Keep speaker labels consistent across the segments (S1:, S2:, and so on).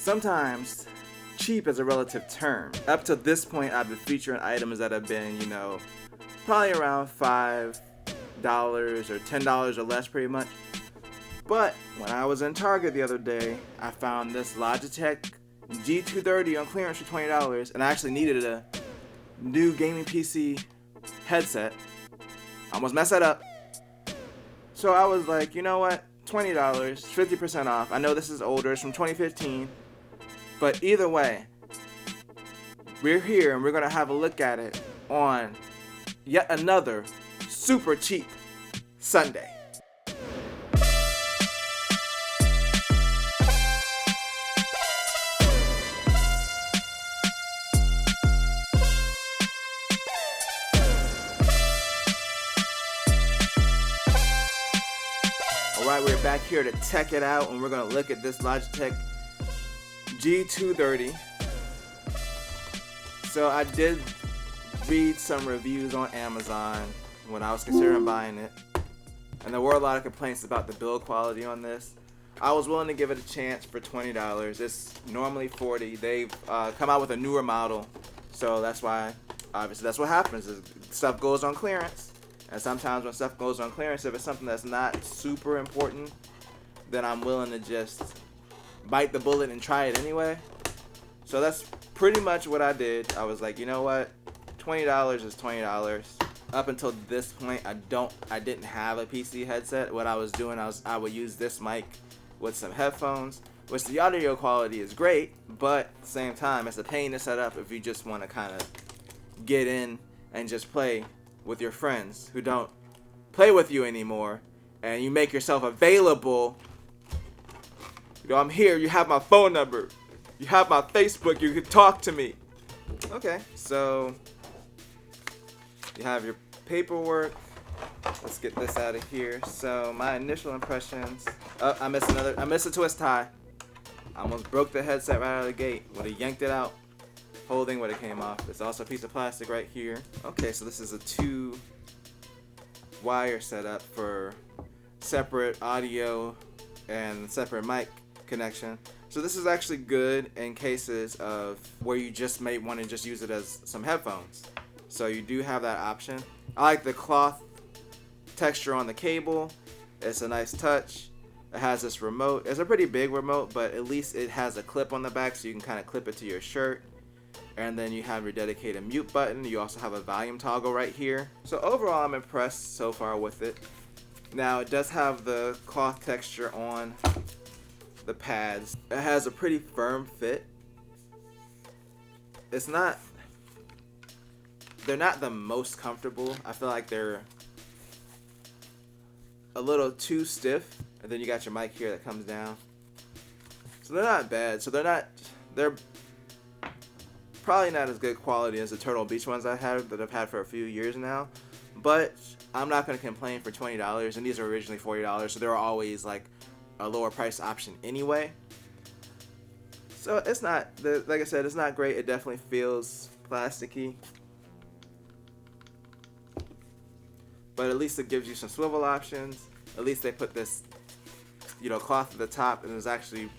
S1: sometimes cheap is a relative term. Up to this point, I've been featuring items that have been, probably around $5 or $10 or less pretty much. But when I was in Target the other day, I found this Logitech G230 on clearance for $20, and I actually needed a new gaming PC headset. I almost messed that up. So I was like, you know what? $20, 50% off. I know this is older, it's from 2015. But either way, we're here and we're going to have a look at it on yet another super cheap Sunday. Alright, we're back here to tech it out and we're going to look at this Logitech G230. So I did read some reviews on Amazon when I was considering buying it, and there were a lot of complaints about the build quality on this. I was willing to give it a chance for $20. It's normally $40. They've come out with a newer model, so that's why, obviously, that's what happens is stuff goes on clearance. And sometimes when stuff goes on clearance, if it's something that's not super important, then I'm willing to just bite the bullet and try it anyway. So that's pretty much what I did. I was like, you know what? $20 is $20. Up until this point, I didn't have a PC headset. What I was doing, I would use this mic with some headphones, which the audio quality is great, but at the same time, it's a pain to set up if you just want to kind of get in and just play with your friends who don't play with you anymore, and you make yourself available. I'm here, you have my phone number, you have my Facebook, you can talk to me. Okay, so you have your paperwork. Let's get this out of here. So my initial impressions, I missed a twist tie. I almost broke the headset right out of the gate. Would have yanked it out. Whole thing would have came off. There's also a piece of plastic right here. Okay, so this is a 2-wire setup for separate audio and separate mic connection. So this is actually good in cases of where you just may want to just use it as some headphones. So you do have that option. I like the cloth texture on the cable. It's a nice touch. It has this remote. It's a pretty big remote, but at least it has a clip on the back so you can kind of clip it to your shirt. And then you have your dedicated mute button. You also have a volume toggle right here. So overall, I'm impressed so far with it. Now, it does have the cloth texture on the pads. It has a pretty firm fit. They're not the most comfortable. I feel like they're a little too stiff. And then you got your mic here that comes down. So they're not bad. They're probably not as good quality as the Turtle Beach ones that I've had for a few years now, but I'm not going to complain for $20, and these are originally $40, so they're always like a lower price option anyway. So it's not, like I said, it's not great. It definitely feels plasticky, but at least it gives you some swivel options. At least they put this, cloth at the top, and it's actually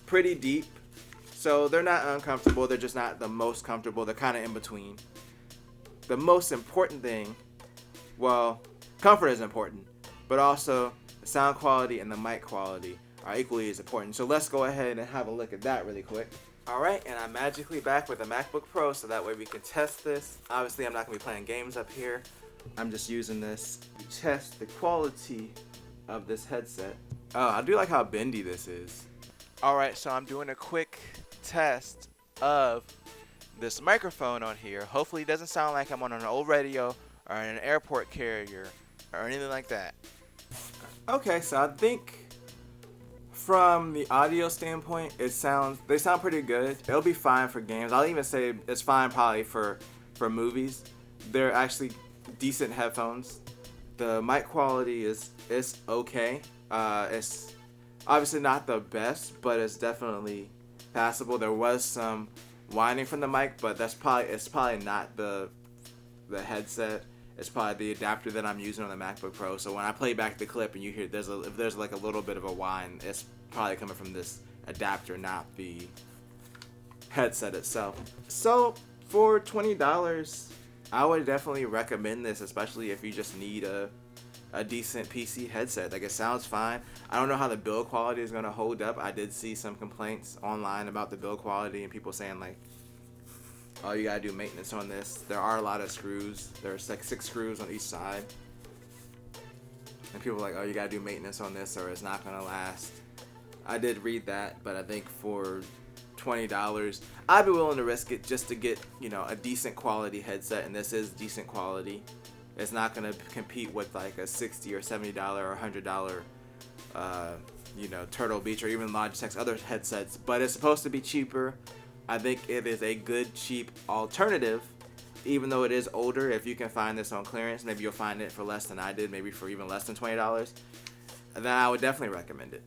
S1: pretty deep. So they're not uncomfortable, they're just not the most comfortable, they're kind of in between. The most important thing, well, comfort is important, but also the sound quality and the mic quality are equally as important. So let's go ahead and have a look at that really quick. Alright, and I'm magically back with a MacBook Pro so that way we can test this. Obviously I'm not going to be playing games up here. I'm just using this to test the quality of this headset. Oh, I do like how bendy this is. Alright, so I'm doing a quick test of this microphone on here. Hopefully it doesn't sound like I'm on an old radio or in an airport carrier or anything like that. Okay, so I think from the audio standpoint, they sound pretty good. It'll be fine for games. I'll even say it's fine probably for movies. They're actually decent headphones. The mic quality is okay. It's obviously not the best, but it's definitely passable. There was some whining from the mic, but it's probably not the headset. It's probably the adapter that I'm using on the MacBook Pro. So when I play back the clip and you hear if there's like a little bit of a whine, it's probably coming from this adapter, not the headset itself. So for $20, I would definitely recommend this, especially if you just need a decent PC headset. Like, it sounds fine. I don't know how the build quality is going to hold up. I did see some complaints online about the build quality and people saying like, oh, you gotta do maintenance on this. There are a lot of screws. There's like 6 screws on each side. And people are like, oh, you gotta do maintenance on this or it's not gonna last. I did read that, but I think for $20, I'd be willing to risk it just to get, you know, a decent quality headset, and this is decent quality. It's not gonna compete with like a $60 or $70 or $100, you know, Turtle Beach or even Logitech's other headsets, but it's supposed to be cheaper. I think it is a good, cheap alternative, even though it is older. If you can find this on clearance, maybe you'll find it for less than I did, maybe for even less than $20, then I would definitely recommend it.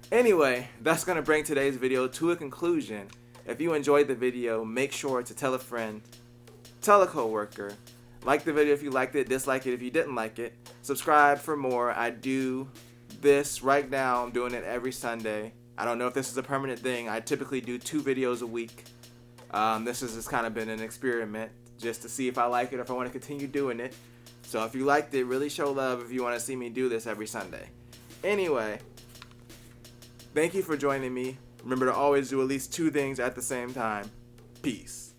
S1: Anyway, that's going to bring today's video to a conclusion. If you enjoyed the video, make sure to tell a friend, tell a coworker, like the video if you liked it, dislike it if you didn't like it, subscribe for more. I do this right now. I'm doing it every Sunday. I don't know if this is a permanent thing. I typically do 2 videos a week. This has just kind of been an experiment just to see if I like it or if I want to continue doing it. So if you liked it, really show love if you want to see me do this every Sunday. Anyway, thank you for joining me. Remember to always do at least 2 things at the same time. Peace.